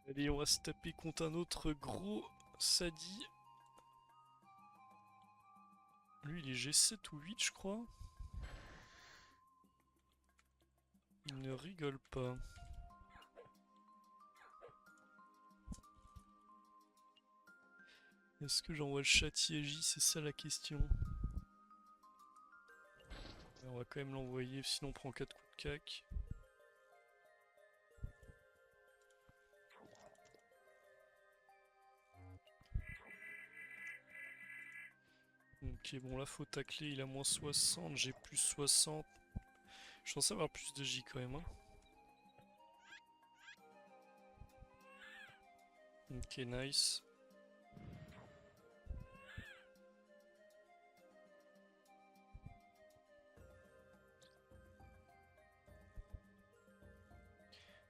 Allez, on va se taper contre un autre gros Sadi. Lui, il est G7 ou 8, je crois. Il ne rigole pas. Est-ce que j'envoie le châtier J? C'est ça la question. Ouais, on va quand même l'envoyer, sinon on prend 4 coups de cac. Ok, bon là faut tacler, il a moins 60, j'ai plus 60. Je pense avoir plus de J quand même. Hein. Ok, nice.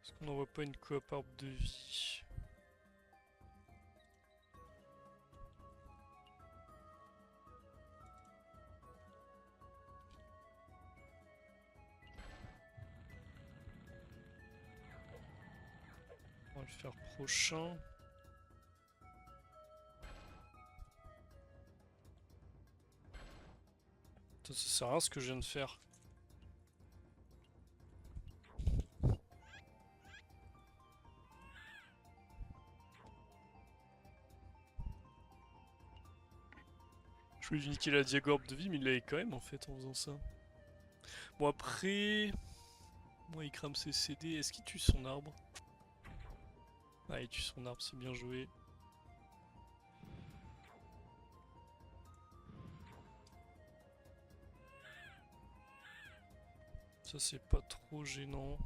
Est-ce qu'on n'envoie pas une coop arbre de vie? On va le faire prochain. Ça sert à rien ce que je viens de faire. Je voulais lui niquer la diagorbe de vie, mais il l'avait quand même en fait en faisant ça. Bon après... Moi il crame ses CD, est-ce qu'il tue son arbre? Ah il tue son arbre, c'est bien joué. Ça c'est pas trop gênant.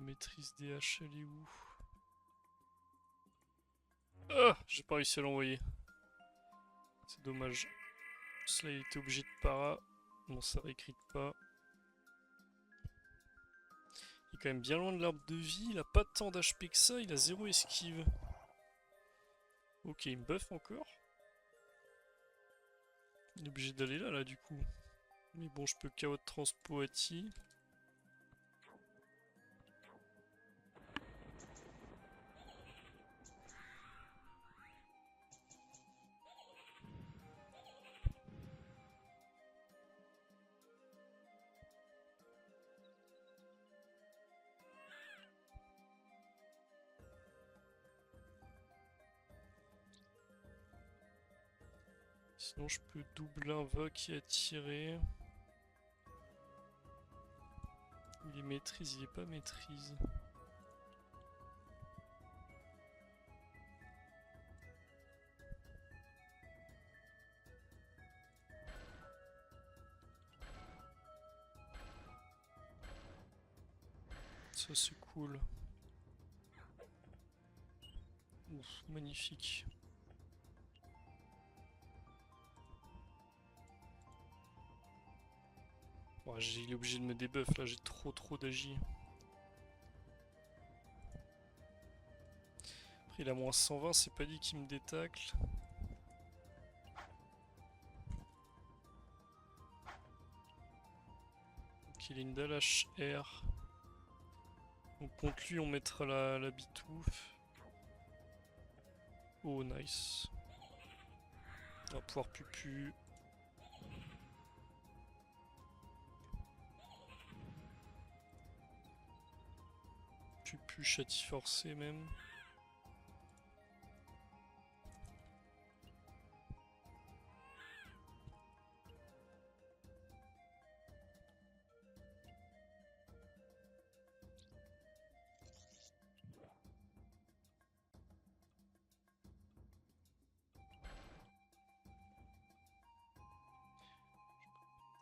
Maîtrise DH, elle est où? Ah, j'ai pas réussi à l'envoyer. C'est dommage. Cela il était obligé de para. Bon, ça réécrit pas. Il est quand même bien loin de l'arbre de vie. Il a pas tant d'HP que ça. Il a 0 esquive. Ok, il me buff encore. Il est obligé d'aller là, du coup. Mais bon, je peux KO de transpo Ati. Sinon, je peux double invoque et attirer. Il est maîtrise, il est pas maîtrise. Ça c'est cool. Ouf, magnifique. Bon, il est obligé de me débuff là, j'ai trop d'agi. Après il a moins 120, c'est pas dit qu'il me détacle. Donc il a une dalle HR. Donc contre lui on mettra la bitouffe. Oh nice. On va pouvoir pupu. Pupu châti forcé même.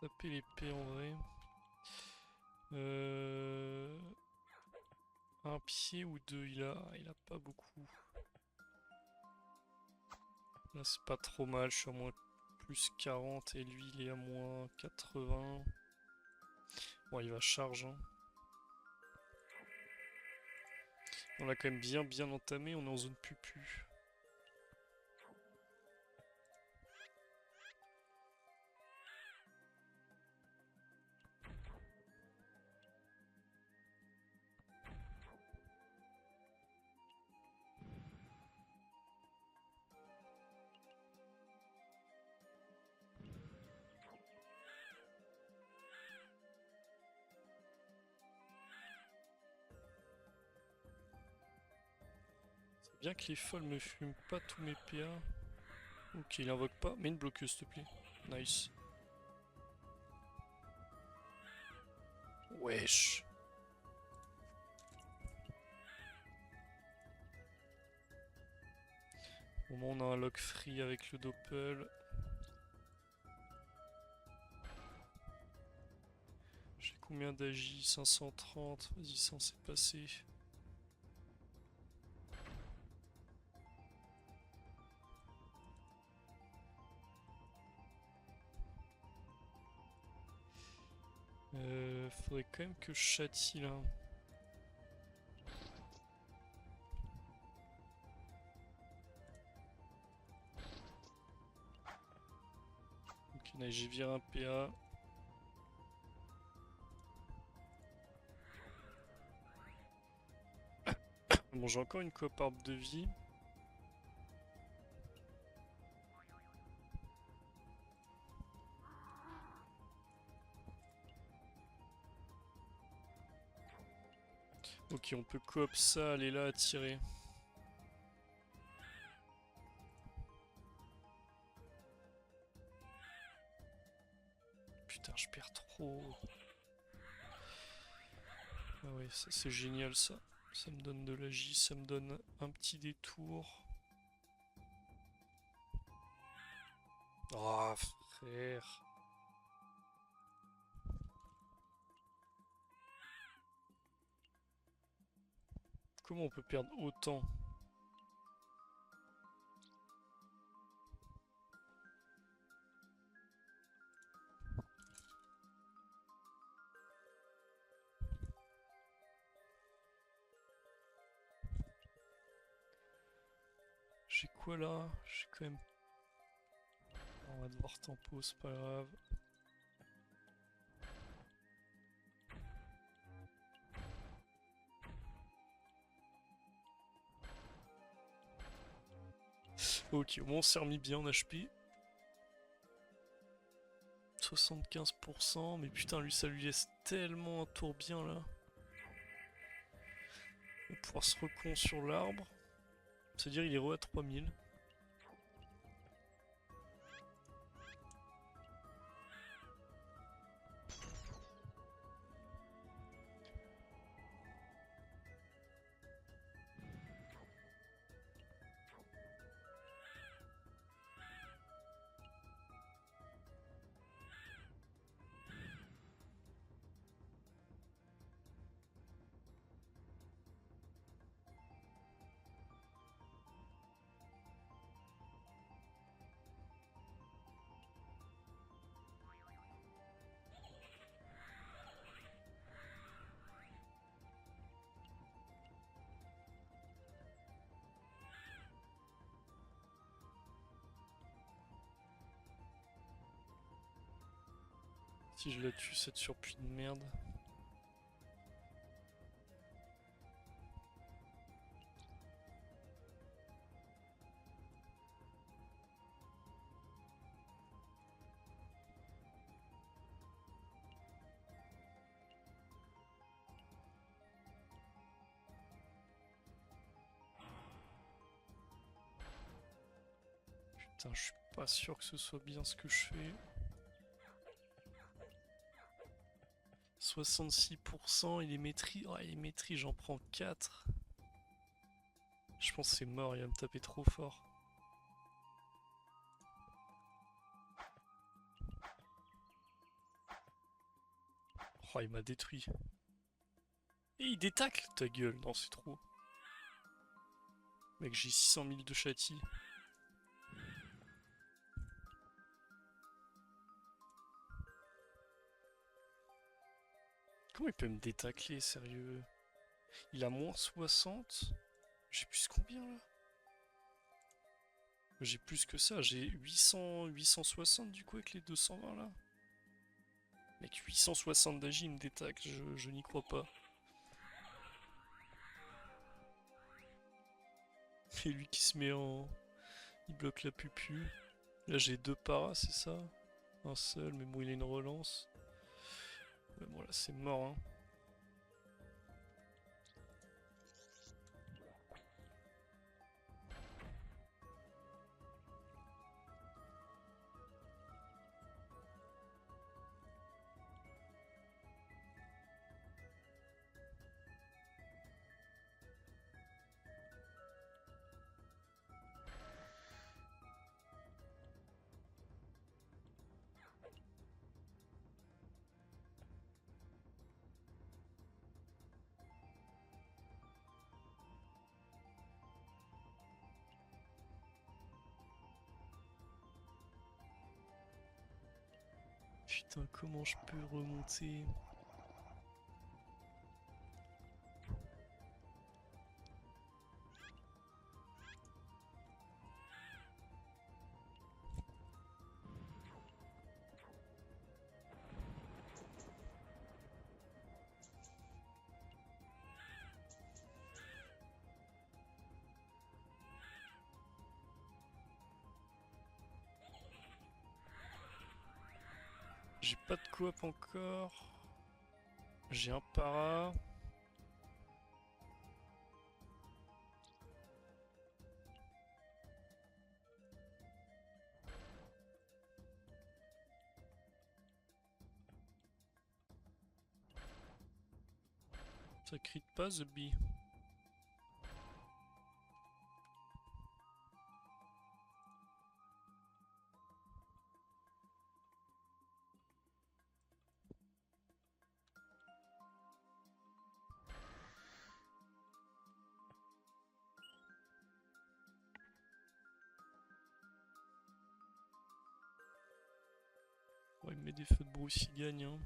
Taper l'épée en vrai. Un pied ou deux, il a pas beaucoup. Là c'est pas trop mal, je suis à moins plus 40 et lui il est à moins 80. Bon il va charge hein. On l'a quand même bien entamé, on est en zone pupu. C'est bien que les folles me fument pas tous mes PA. Ok, il invoque pas, mais une bloqueuse s'il te plaît. Nice. Wesh. Au moins on a un lock free avec le doppel. J'ai combien d'agi? 530. Vas-y, ça on s'est passé. Faudrait quand même que je châtie là. Ok, là j'ai viré un PA. Bon, j'ai encore une coop arbre de vie. Ok, on peut coop ça, aller là, tirer. Putain, je perds trop. Ah ouais, ça c'est génial ça. Ça me donne de l'agi, ça me donne un petit détour. Oh frère. Comment on peut perdre autant? J'ai quoi là? J'ai quand même... On va devoir tempo, c'est pas grave. Ok, au moins on s'est remis bien en HP. 75%, mais putain, lui, ça lui laisse tellement un tour bien là. On va pouvoir se recon sur l'arbre. C'est-à-dire il est re à 3000. Si je la tue, cette surpuis de merde. Putain, je suis pas sûr que ce soit bien ce que je fais. 66%, il est maîtris. Oh, il est maîtris, j'en prends 4. Je pense que c'est mort, il va me taper trop fort. Oh, il m'a détruit. Et il détacle ta gueule. Non, c'est trop. Mec, j'ai 600 000 de châti. Comment il peut me détacler, sérieux? Il a moins 60. J'ai plus combien là? J'ai plus que ça, j'ai 860 du coup avec les 220 là. Mec, 860 d'agi, il me détacle, je n'y crois pas. Et lui qui se met en... Il bloque la pupu. Là j'ai deux paras, c'est ça? Un seul, mais bon il a une relance. Ouais, bon là c'est mort hein. Putain, comment je peux remonter? J'ai pas de coop encore. J'ai un para. Ça crie pas The Bee. Ouais, il met des feux de brousse, il gagne hein.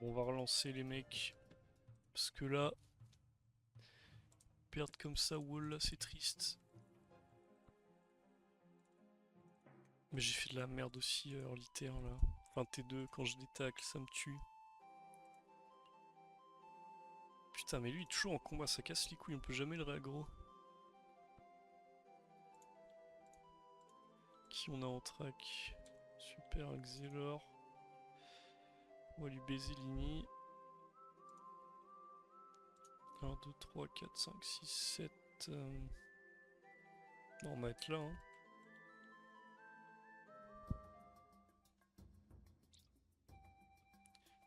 Bon, on va relancer les mecs. Parce que là, perdre comme ça, wall là, c'est triste. Mais j'ai fait de la merde aussi early T1 là. Enfin T2, quand je détacle, ça me tue. Putain, mais lui, toujours en combat, ça casse les couilles, on peut jamais le réaggro. Qui on a en track? Super, Xelor. On va lui baiser Lini. 1, 2, 3, 4, 5, 6, 7. Non, on va être là. Hein.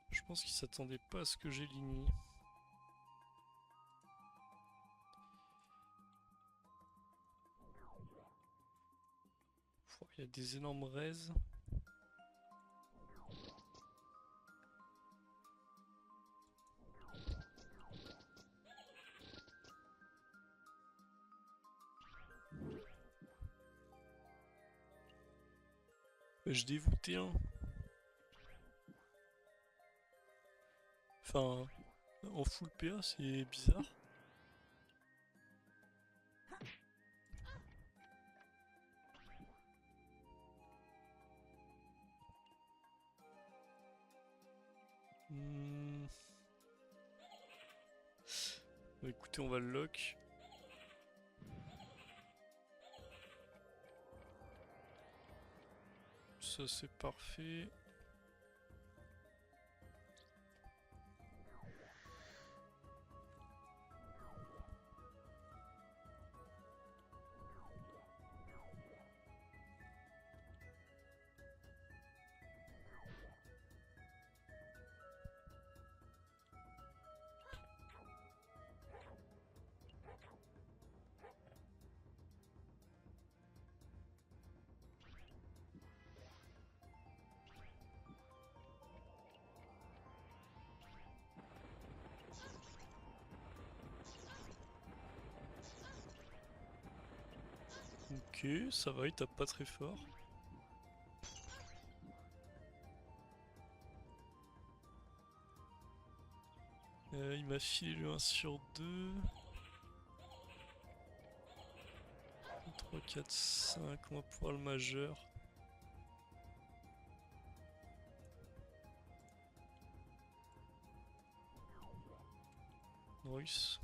Je pense qu'il s'attendait pas à ce que j'ai Lini. Il y a des énormes raises. Je dévoûtais un. Enfin, en full PA, c'est bizarre. Bah, écoutez, on va le lock. Ça c'est parfait. Ok, ça va, il tape pas très fort. Il m'a filé le 1 sur 2. 3, 4, 5, on va pouvoir le majeur. Nice.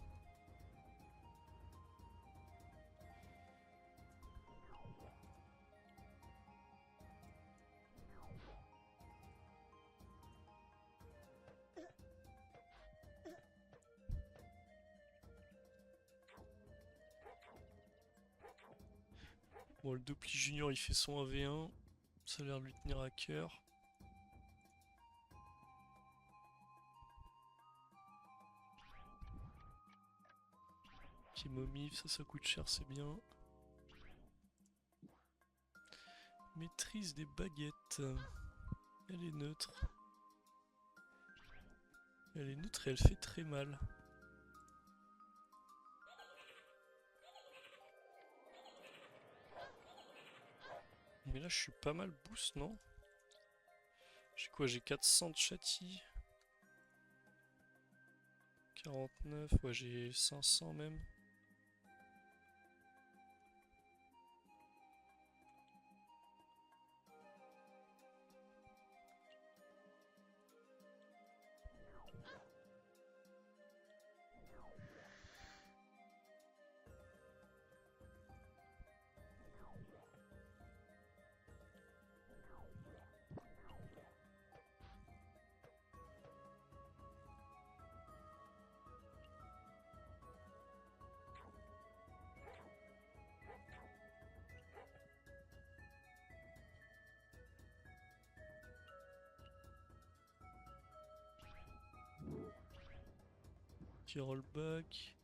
Bon, le Doppli Junior il fait son AV1. Ça a l'air de lui tenir à cœur. Ok, Momif, ça coûte cher, c'est bien. Maîtrise des baguettes. Elle est neutre. Elle est neutre et elle fait très mal. Mais là je suis pas mal boost, non? J'ai quoi? J'ai 400 de châti. 49, ouais j'ai 500 même. Petit rollback.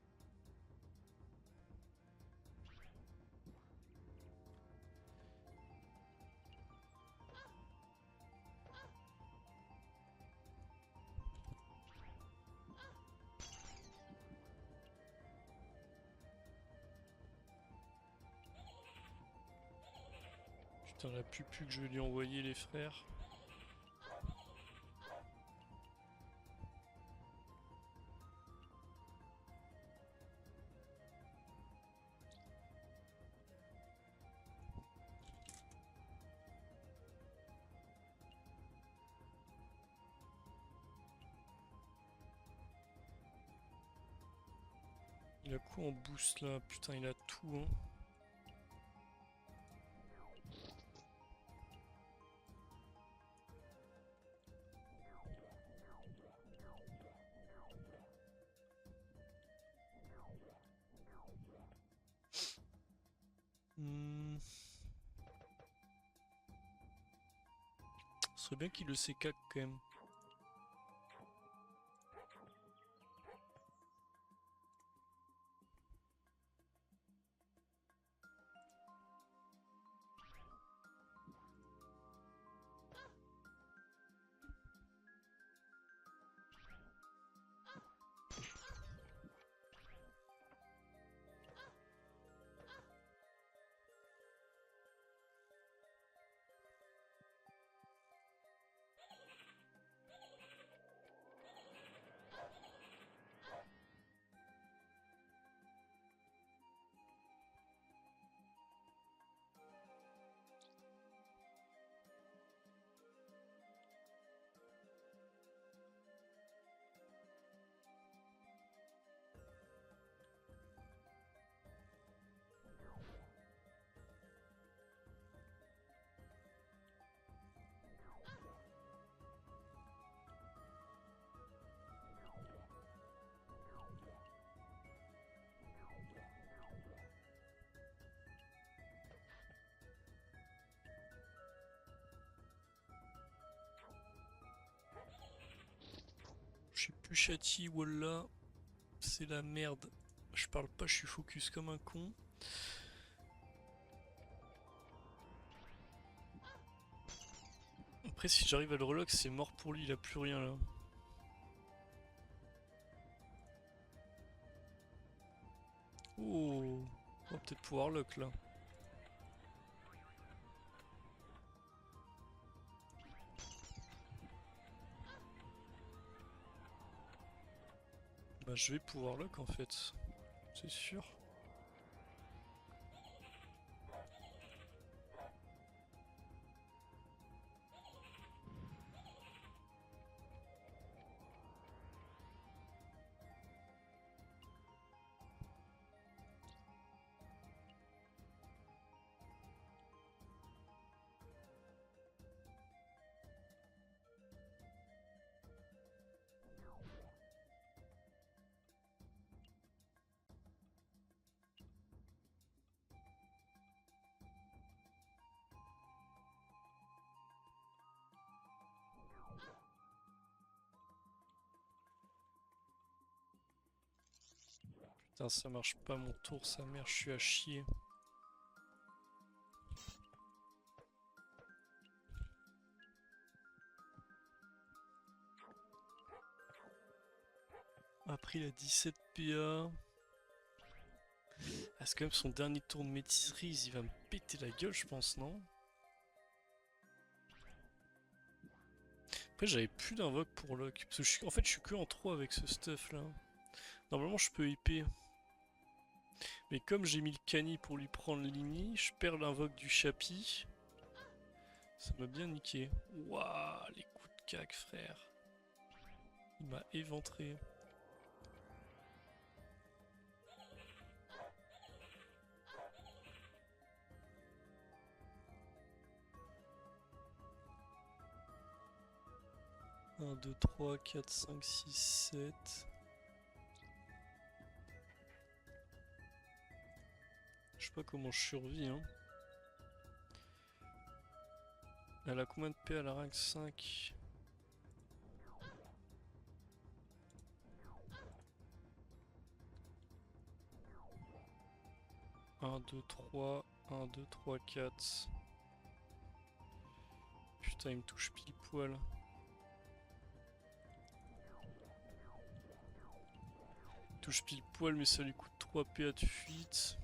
Putain, la pupu que je vais lui envoyer, les frères. Il a quoi en boost là? Putain, il a tout, hein. Ce serait bien qu'il le s'écaque quand même. Je suis plus châti, wallah. C'est la merde. Je parle pas, je suis focus comme un con. Après, si j'arrive à le relock, c'est mort pour lui, il a plus rien là. Oh, on va peut-être pouvoir lock là. Bah je vais pouvoir lock en fait, c'est sûr. Putain, ça marche pas mon tour, sa mère, je suis à chier. Après il a 17 PA. Ah, c'est quand même son dernier tour de maîtrise, il va me péter la gueule je pense, non? Après j'avais plus d'invoque pour lock. Parce que en fait je suis que en 3 avec ce stuff là. Normalement je peux IP. Mais comme j'ai mis le Cani pour lui prendre l'ini, je perds l'invoque du Chapi. Ça m'a bien niqué. Waouh, les coups de cac frère. Il m'a éventré. Un, 2, 3, 4, 5, 6, 7. Je sais pas comment je survis hein. Elle a combien de PA à la rank 5? Un, 2, 3, 1, 2, 3, 4. Putain, il me touche pile poil. Il touche pile poil, mais ça lui coûte 3 PA de fuite.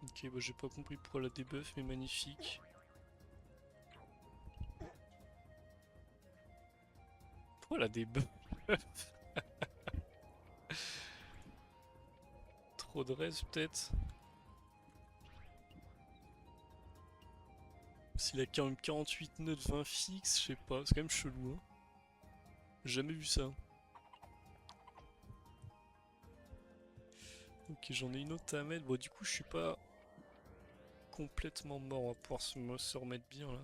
Ok, bah j'ai pas compris pourquoi la debuff, mais magnifique. Pourquoi la debuff? Trop de res peut-être. S'il a quand même 48 nœuds de 20 fixes, je sais pas, c'est quand même chelou. Hein. Jamais vu ça. Ok, j'en ai une autre à mettre. Bon, du coup, je suis pas complètement mort. On va pouvoir se remettre bien là.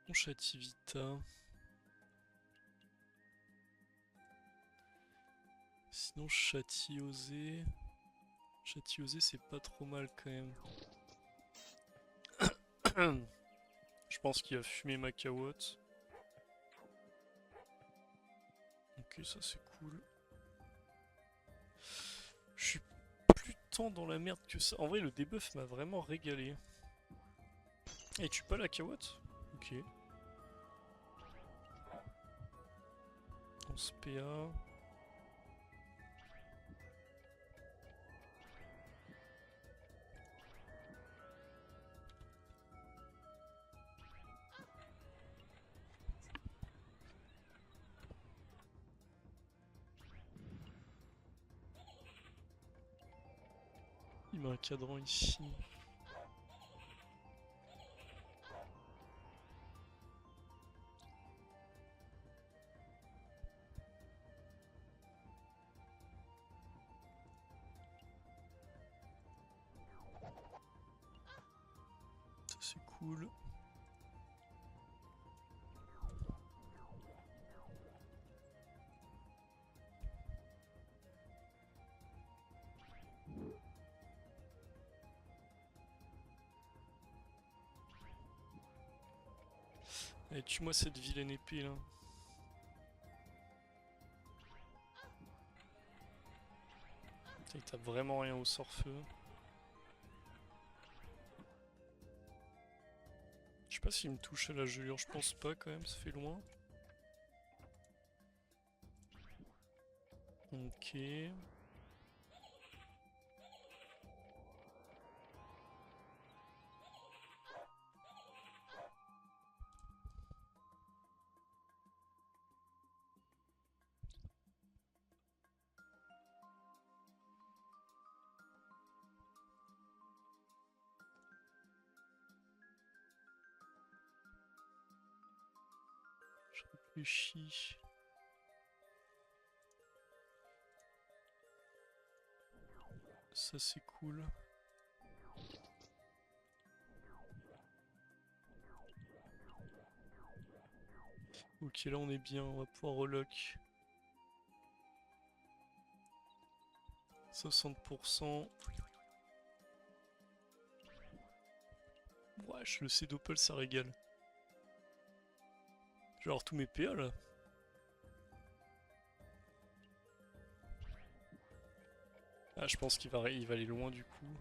On Chativita. Sinon, Chatiosé. Chatiosé, c'est pas trop mal quand même. Je pense qu'il a fumé ma cawotte. Ok, ça c'est cool. Je suis plus tant dans la merde que ça. En vrai, le debuff m'a vraiment régalé. Et tu pas la cawotte? Ok. 11 PA. Il met un cadran ici. Ça c'est cool. Allez, tue-moi cette vilaine épée là. Putain, il tape vraiment rien au sort-feu. Je sais pas s'il me touche à la gelure, je pense pas quand même, ça fait loin. Ok. Je réfléchis. Ça c'est cool. Ok, là on est bien, on va pouvoir relock. 60%. Wesh, le C-Doppel ça régale. Je vais avoir tous mes PA là. Ah, je pense qu'il va aller loin du coup.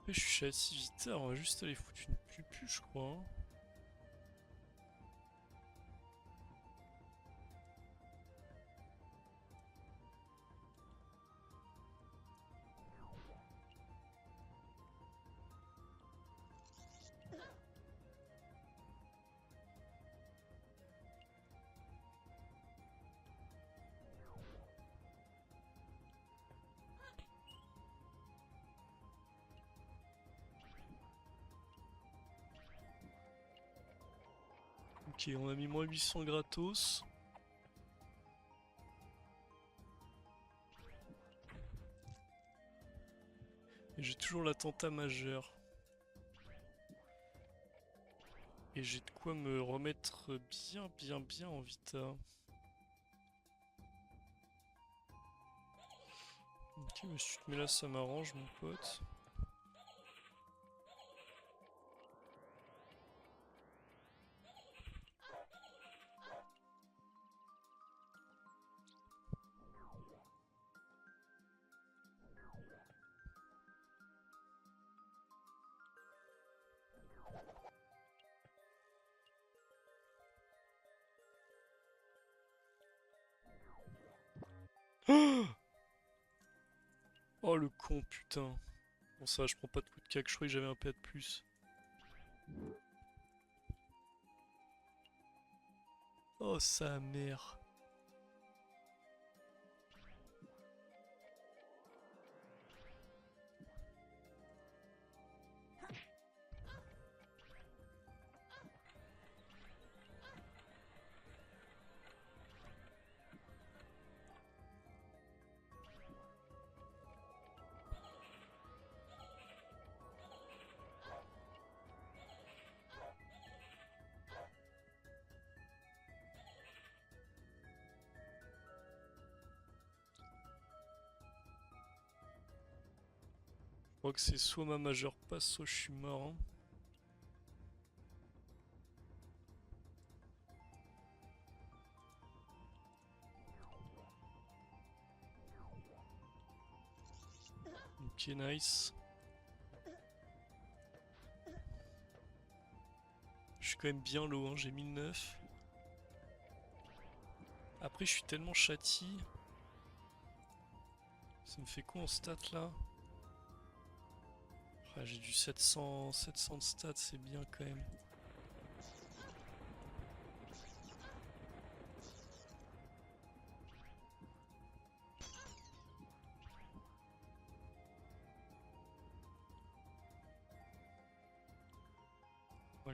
Je suis chez Activita, on va juste aller foutre une pupu, je crois. Hein. Ok, on a mis moins 800 gratos. Et j'ai toujours l'attentat majeur. Et j'ai de quoi me remettre bien en vita. Ok, mais si tu te mets là, ça m'arrange, mon pote. Oh le con, putain. Bon, ça, je prends pas de coup de cac, je croyais que j'avais un PA de plus. Oh, sa mère. Je crois que c'est soit ma majeure passe, soit je suis mort. Hein. Ok, nice. Je suis quand même bien low, hein, j'ai 1009. Après, je suis tellement châti. Ça me fait quoi en stats là? Ah, j'ai du 700 de stats, c'est bien quand même.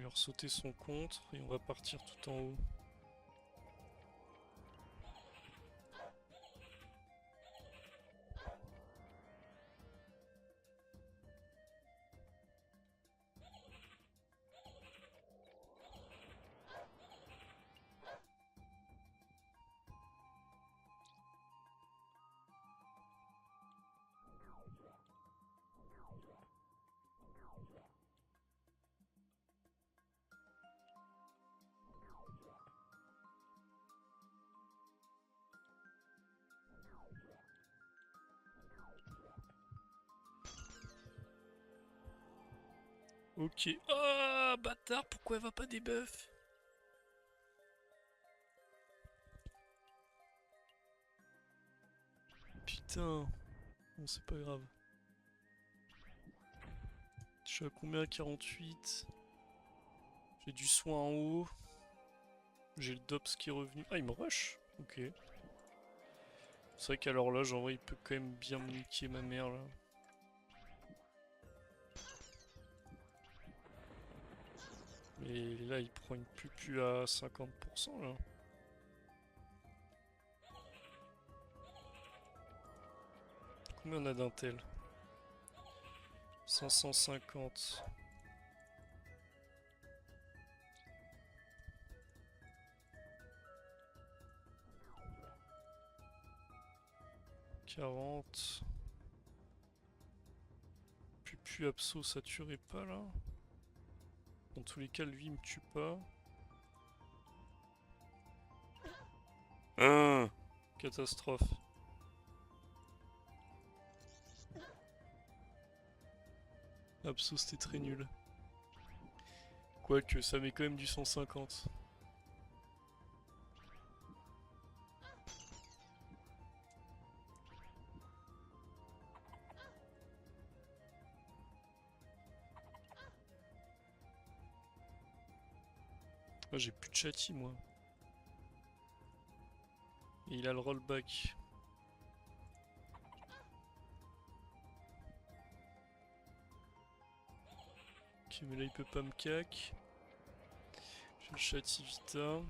On va lui ressauter son contre et on va partir tout en haut. Ok. Ah, bâtard, pourquoi elle va pas débuff? Putain. Bon, c'est pas grave. Je suis à combien? 48. J'ai du soin en haut. J'ai le Dops qui est revenu. Ah, il me rush? Ok. C'est vrai qu'à l'horloge, en vrai, il peut quand même bien me niquer ma mère, là. Mais là, il prend une pupu à 50%, là. Combien on a d'intel? 550. « 40. Pupu abso, ça tuerait pas, là? Dans tous les cas, lui, il me tue pas. Catastrophe. Abso, c'était très nul. Quoique, ça met quand même du 150. Ah, j'ai plus de châti, moi. Et il a le rollback. Ok, mais là, il peut pas me cac. J'ai le châti vita.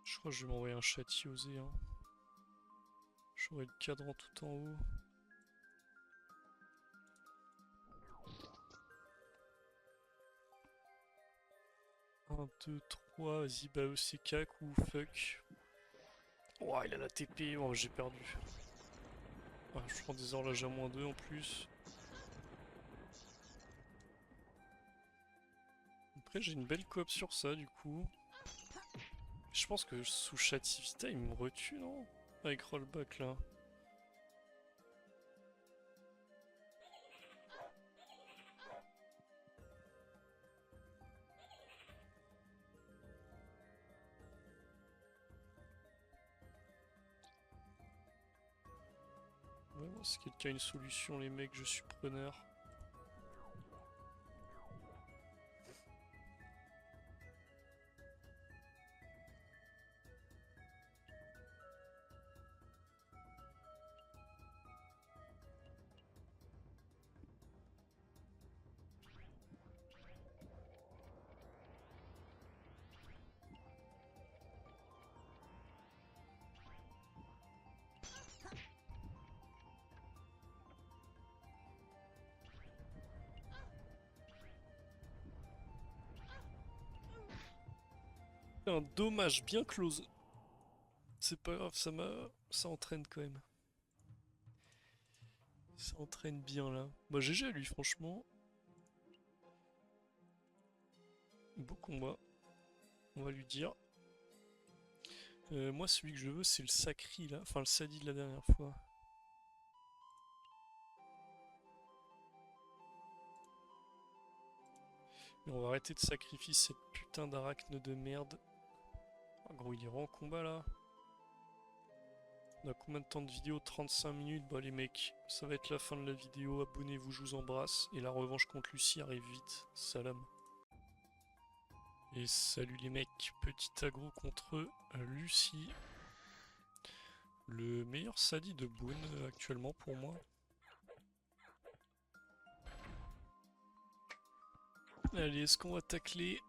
Je crois que je vais m'envoyer un châti osé. Hein. J'aurai le cadran tout en haut. 1, 2, 3, vas-y, bah c'est cac ou fuck. Ouah, il a la TP, oh, j'ai perdu. Ah, je prends des horloges à -2 en plus. Après, j'ai une belle coop sur ça, du coup. Je pense que sous Chativita, il me retue, non? Avec rollback, là. Ouais, bon, si quelqu'un a une solution, les mecs, je suis preneur. Un dommage bien close. C'est pas grave, ça entraîne quand même. Ça entraîne bien là. Bah GG à lui franchement. Beau combat. On va lui dire. Moi celui que je veux c'est le Sacri là. Enfin le Sadi de la dernière fois. Mais on va arrêter de sacrifier cette putain d'arachne de merde. Ah, gros, il est en combat là. On a combien de temps de vidéo? 35 minutes. Bah les mecs, ça va être la fin de la vidéo. Abonnez-vous, je vous embrasse. Et la revanche contre Lucie arrive vite. Salam. Et salut les mecs, petit aggro contre Lucie. Le meilleur Sadi de Boone actuellement pour moi. Allez, est-ce qu'on va tacler?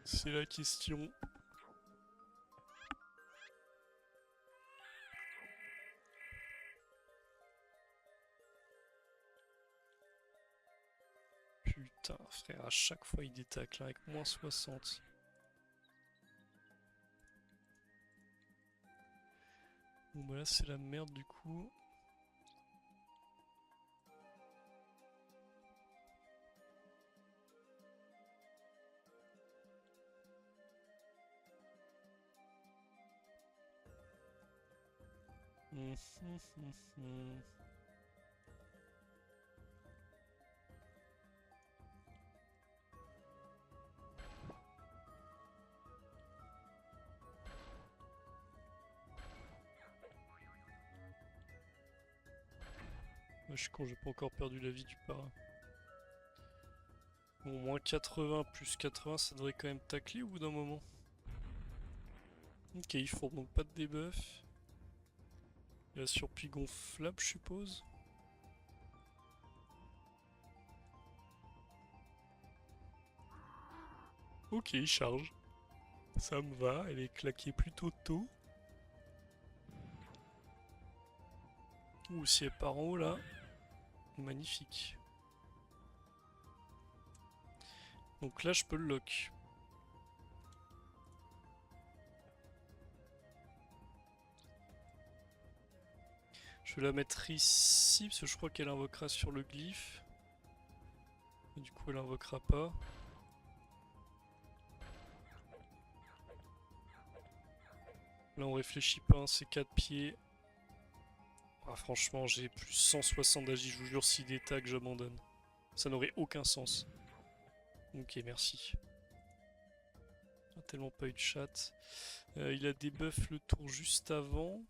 C'est la question. Putain, frère, à chaque fois il détacle avec moins 60. Bon bah là c'est la merde du coup. Je suis con, j'ai pas encore perdu la vie du para. Bon, moins 80 plus 80, ça devrait quand même tacler au bout d'un moment. Ok, ils font donc pas de debuff. La surplis gonflable, je suppose. Ok, il charge. Ça me va, elle est claquée plutôt tôt. Ou si elle part en haut là. Magnifique. Donc là, je peux le lock. Je vais la mettre ici, parce que je crois qu'elle invoquera sur le glyphe. Et du coup, elle invoquera pas. Là, on réfléchit pas, hein, c'est 4 pieds. Ah, franchement, j'ai plus 160 d'agi, je vous jure, si des tags, j'abandonne. Ça n'aurait aucun sens. Ok, merci. Ah, tellement pas eu de chat. Il a des buffs le tour juste avant.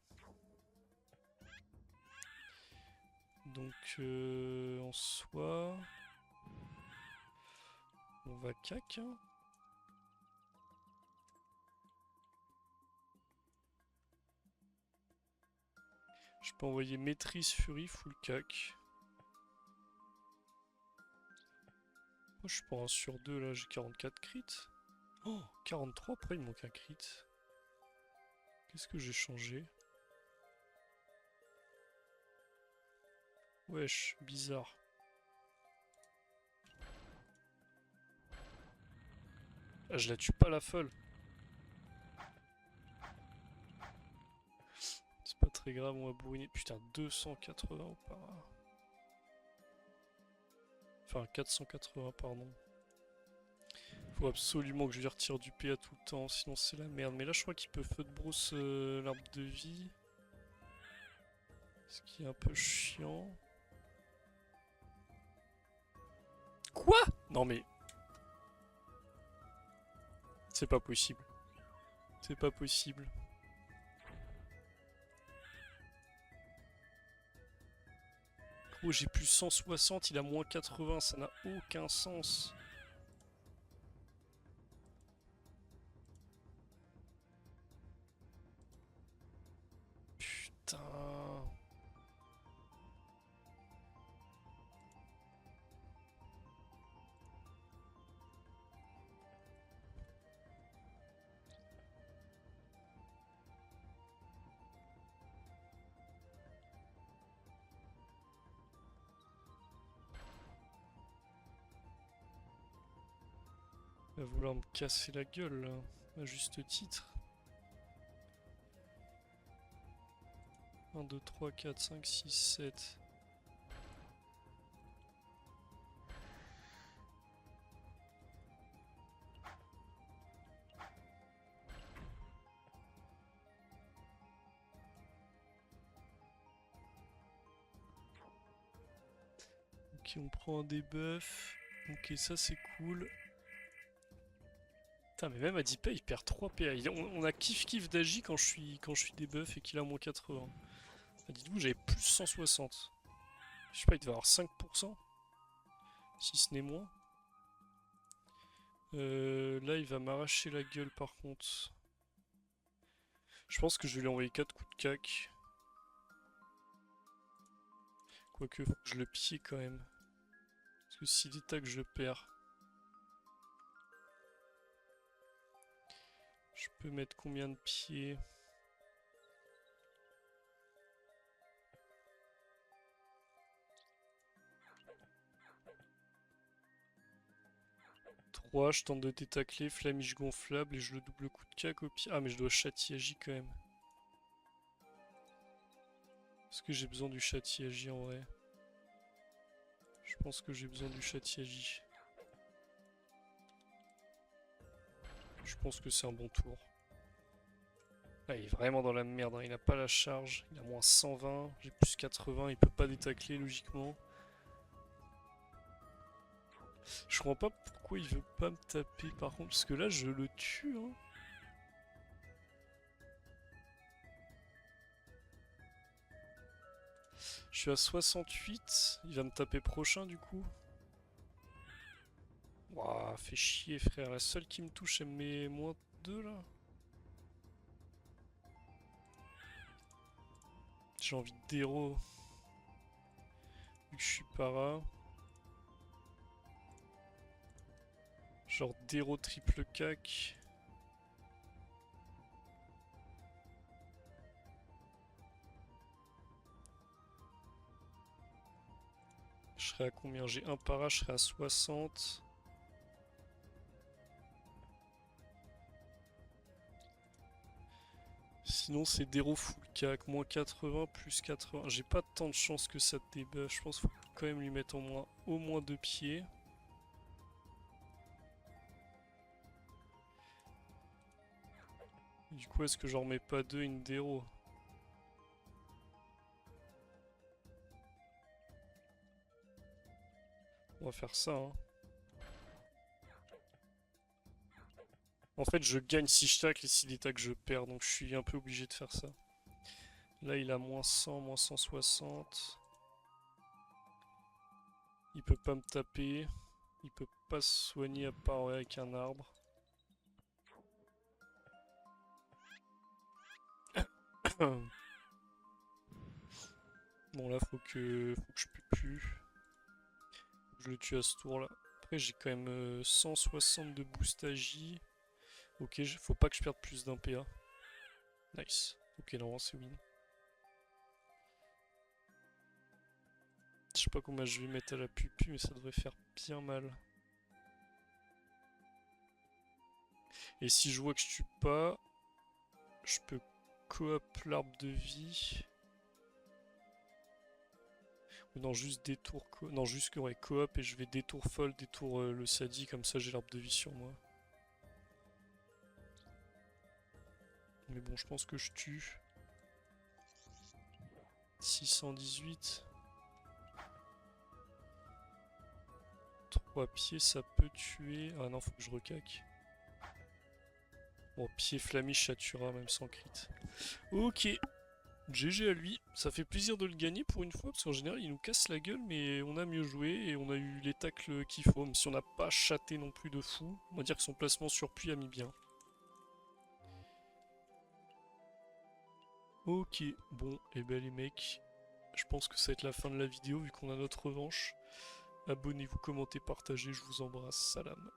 Donc, en soi... On va cac, hein. Je peux envoyer maîtrise furie full cac. Oh, je suis pas un sur 2 là, j'ai 44 crits. Oh, 43, après il me manque un crit. Qu'est-ce que j'ai changé? Wesh, bizarre. Ah, je la tue pas la folle. C'est pas très grave, on va bourriner. Putain, 280 au para. Enfin, 480, pardon. Faut absolument que je lui retire du PA tout le temps, sinon c'est la merde. Mais là, je crois qu'il peut feu de brousse l'arbre de vie. Ce qui est un peu chiant. Quoi? Non mais... C'est pas possible. C'est pas possible. Oh, j'ai plus 160, il a moins 80, ça n'a aucun sens. Putain. Il va vouloir me casser la gueule, là, à juste titre. 1, 2, 3, 4, 5, 6, 7. Ok, on prend un debuff. Ok, ça c'est cool. Putain, mais même à 10 PA, il perd 3 PA. On a kiff d'agi quand je suis débuff et qu'il a moins 80. Ah, dites-vous, j'avais plus 160. Je sais pas, il devait avoir 5%, si ce n'est moins. Là, il va m'arracher la gueule par contre. Je pense que je vais lui envoyer 4 coups de cac. Quoique, faut que je le pille quand même. Parce que s'il attaque, je perds. Je peux mettre combien de pieds? Je tente de t'étacler, flamiche gonflable et je le double coup de cac au pied. Ah mais je dois châtier quand même. Est-ce que j'ai besoin du châtier en vrai? Je pense que j'ai besoin du châtier. Je pense que c'est un bon tour. Ah, il est vraiment dans la merde, hein. Il n'a pas la charge, il a moins 120, j'ai plus 80, il peut pas détacler logiquement. Je comprends pas pourquoi il veut pas me taper par contre, parce que là je le tue, hein. Je suis à 68, il va me taper prochain du coup. Ouah, fait chier frère, la seule qui me touche elle me met moins 2 là. J'ai envie d'héros. Vu que je suis para. Genre d'héros triple cac. Je serai à combien? J'ai un para, je serai à 60. Sinon c'est d'héros full cac, moins 80, plus 80. J'ai pas tant de chance que ça te débuff. Je pense qu'il faut quand même lui mettre au moins 2 pieds. Du coup, est-ce que j'en remets pas 2 une d'héros? On va faire ça, hein. En fait, je gagne si je tacle et si il tacle, je perds. Donc je suis un peu obligé de faire ça. Là, il a moins 100, moins 160. Il peut pas me taper. Il peut pas se soigner à part avec un arbre. Bon, là, faut que je pue plus. Je le tue à ce tour là. Après j'ai quand même 160 de boost à J. Ok, faut pas que je perde plus d'un PA. Nice. Ok, normalement c'est win. Je sais pas combien je vais mettre à la pupu, mais ça devrait faire bien mal. Et si je vois que je tue pas, je peux coop l'arbre de vie. Ou non, juste détour. Non, juste ouais, coop et je vais détour folle, détour le sadi, comme ça j'ai l'arbre de vie sur moi. Mais bon, je pense que je tue. 618. 3 pieds, ça peut tuer. Ah non, faut que je recaque. Bon, pied flamiche, ça tuera même sans crit. Ok. GG à lui. Ça fait plaisir de le gagner pour une fois, parce qu'en général, il nous casse la gueule, mais on a mieux joué et on a eu les tacles qu'il faut. Même si on n'a pas chaté non plus de fou, on va dire que son placement sur puits a mis bien. Ok. Bon, et ben les mecs, je pense que ça va être la fin de la vidéo, vu qu'on a notre revanche. Abonnez-vous, commentez, partagez, je vous embrasse. Salam.